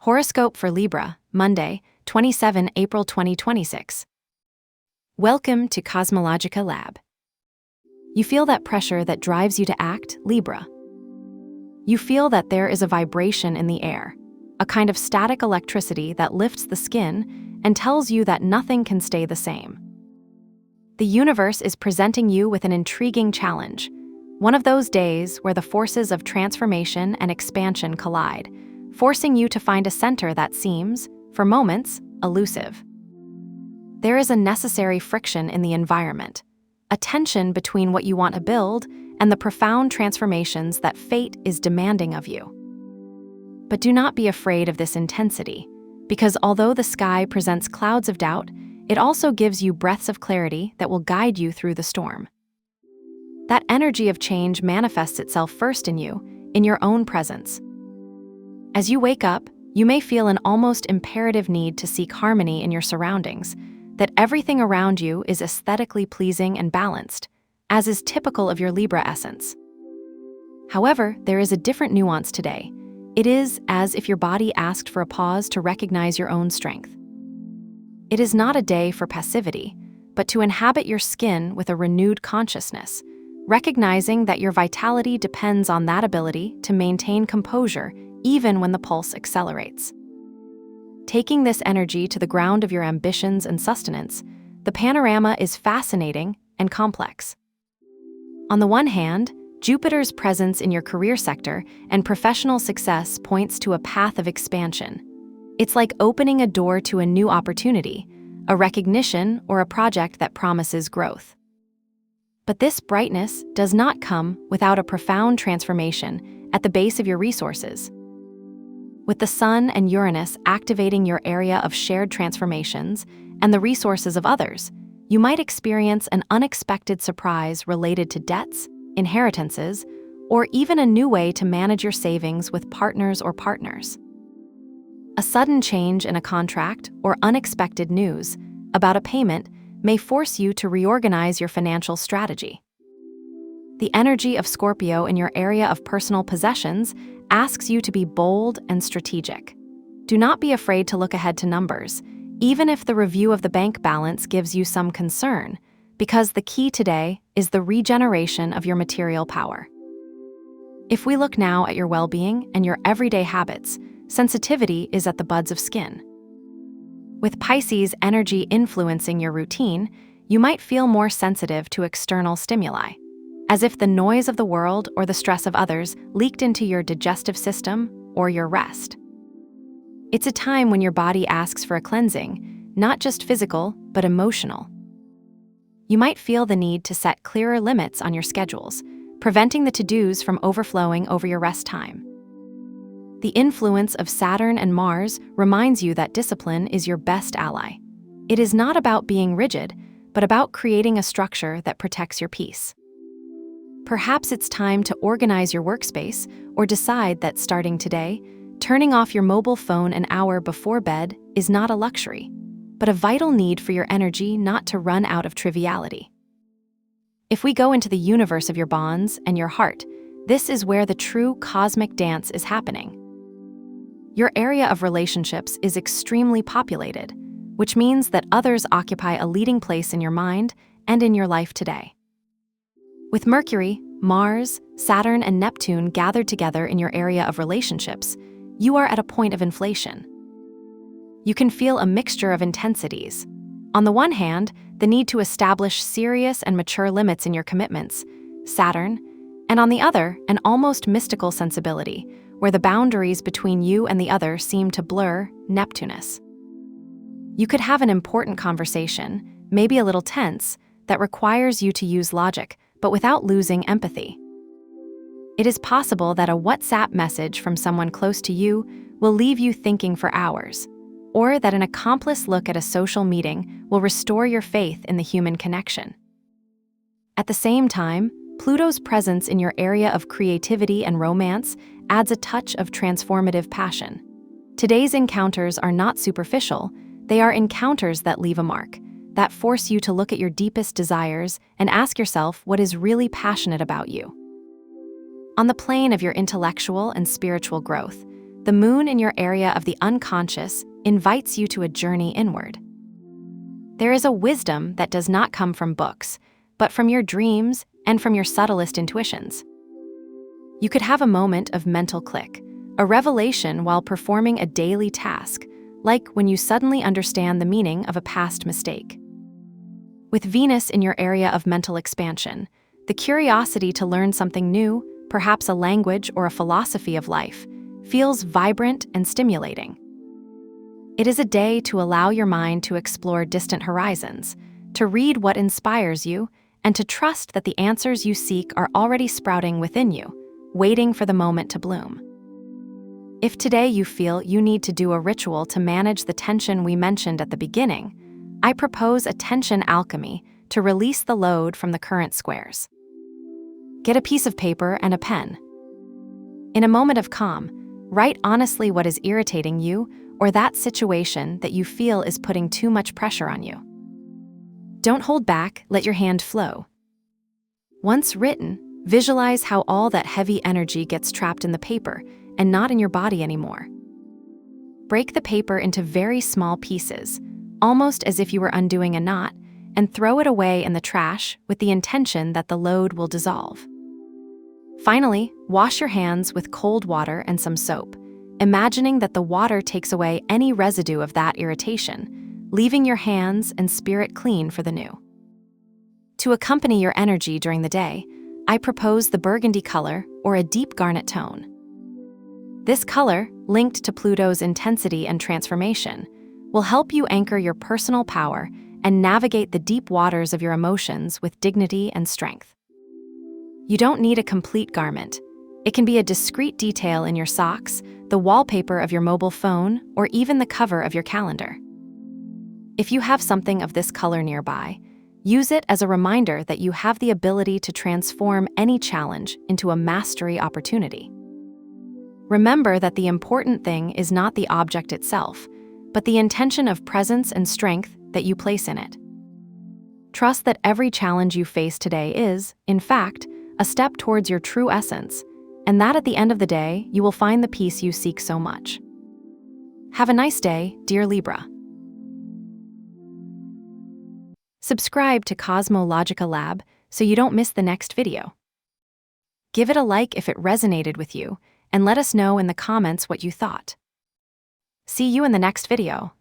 Horoscope for Libra, Monday, 27 April 2026. Welcome to CosmologicaLab. You feel that pressure that drives you to act, Libra. You feel that there is a vibration in the air, a kind of static electricity that lifts the skin and tells you that nothing can stay the same. The universe is presenting you with an intriguing challenge, one of those days where the forces of transformation and expansion collide, forcing you to find a center that seems, for moments, elusive. There is a necessary friction in the environment, a tension between what you want to build and the profound transformations that fate is demanding of you. But do not be afraid of this intensity, because although the sky presents clouds of doubt, it also gives you breaths of clarity that will guide you through the storm. That energy of change manifests itself first in you, in your own presence. As you wake up, you may feel an almost imperative need to seek harmony in your surroundings, that everything around you is aesthetically pleasing and balanced, as is typical of your Libra essence. However, there is a different nuance today. It is as if your body asked for a pause to recognize your own strength. It is not a day for passivity, but to inhabit your skin with a renewed consciousness, recognizing that your vitality depends on that ability to maintain composure even when the pulse accelerates. Taking this energy to the ground of your ambitions and sustenance, the panorama is fascinating and complex. On the one hand, Jupiter's presence in your career sector and professional success points to a path of expansion. It's like opening a door to a new opportunity, a recognition, or a project that promises growth. But this brightness does not come without a profound transformation at the base of your resources. With the Sun and Uranus activating your area of shared transformations and the resources of others, you might experience an unexpected surprise related to debts, inheritances, or even a new way to manage your savings with partners or partners. A sudden change in a contract or unexpected news about a payment may force you to reorganize your financial strategy. The energy of Scorpio in your area of personal possessions asks you to be bold and strategic. Do not be afraid to look ahead to numbers, even if the review of the bank balance gives you some concern, because the key today is the regeneration of your material power. If we look now at your well-being and your everyday habits, sensitivity is at the buds of skin. With Pisces energy influencing your routine, you might feel more sensitive to external stimuli, as if the noise of the world or the stress of others leaked into your digestive system or your rest. It's a time when your body asks for a cleansing, not just physical, but emotional. You might feel the need to set clearer limits on your schedules, preventing the to-dos from overflowing over your rest time. The influence of Saturn and Mars reminds you that discipline is your best ally. It is not about being rigid, but about creating a structure that protects your peace. Perhaps it's time to organize your workspace or decide that starting today, turning off your mobile phone an hour before bed is not a luxury, but a vital need for your energy not to run out of triviality. If we go into the universe of your bonds and your heart, this is where the true cosmic dance is happening. Your area of relationships is extremely populated, which means that others occupy a leading place in your mind and in your life today. With Mercury, Mars, Saturn, and Neptune gathered together in your area of relationships, you are at a point of inflation. You can feel a mixture of intensities. On the one hand, the need to establish serious and mature limits in your commitments, Saturn, and on the other, an almost mystical sensibility, where the boundaries between you and the other seem to blur, Neptunus. You could have an important conversation, maybe a little tense, that requires you to use logic, but without losing empathy. It is possible that a WhatsApp message from someone close to you will leave you thinking for hours, or that an accomplice look at a social meeting will restore your faith in the human connection. At the same time, Pluto's presence in your area of creativity and romance adds a touch of transformative passion. Today's encounters are not superficial, they are encounters that leave a mark, that force you to look at your deepest desires and ask yourself what is really passionate about you. On the plane of your intellectual and spiritual growth, the The moon in your area of the unconscious invites you to a journey inward. There is a wisdom that does not come from books, but from your dreams and from your subtlest intuitions. You could have a moment of mental click, a revelation while performing a daily task, like when you suddenly understand the meaning of a past mistake. With Venus in your area of mental expansion, the curiosity to learn something new, perhaps a language or a philosophy of life, feels vibrant and stimulating. It is a day to allow your mind to explore distant horizons, to read what inspires you, and to trust that the answers you seek are already sprouting within you, waiting for the moment to bloom. If today you feel you need to do a ritual to manage the tension we mentioned at the beginning, I propose a tension alchemy to release the load from the current squares. Get a piece of paper and a pen. In a moment of calm, write honestly what is irritating you or that situation that you feel is putting too much pressure on you. Don't hold back, let your hand flow. Once written, visualize how all that heavy energy gets trapped in the paper and not in your body anymore. Break the paper into very small pieces, almost as if you were undoing a knot, and throw it away in the trash with the intention that the load will dissolve. Finally, wash your hands with cold water and some soap, imagining that the water takes away any residue of that irritation, leaving your hands and spirit clean for the new. To accompany your energy during the day, I propose the burgundy color or a deep garnet tone. This color, linked to Pluto's intensity and transformation, will help you anchor your personal power and navigate the deep waters of your emotions with dignity and strength. You don't need a complete garment. It can be a discreet detail in your socks, the wallpaper of your mobile phone, or even the cover of your calendar. If you have something of this color nearby, use it as a reminder that you have the ability to transform any challenge into a mastery opportunity. Remember that the important thing is not the object itself, but the intention of presence and strength that you place in it. Trust that every challenge you face today is, in fact, a step towards your true essence, and that at the end of the day, you will find the peace you seek so much. Have a nice day, dear Libra. Subscribe to CosmologicaLab so you don't miss the next video. Give it a like if it resonated with you, and let us know in the comments what you thought. See you in the next video.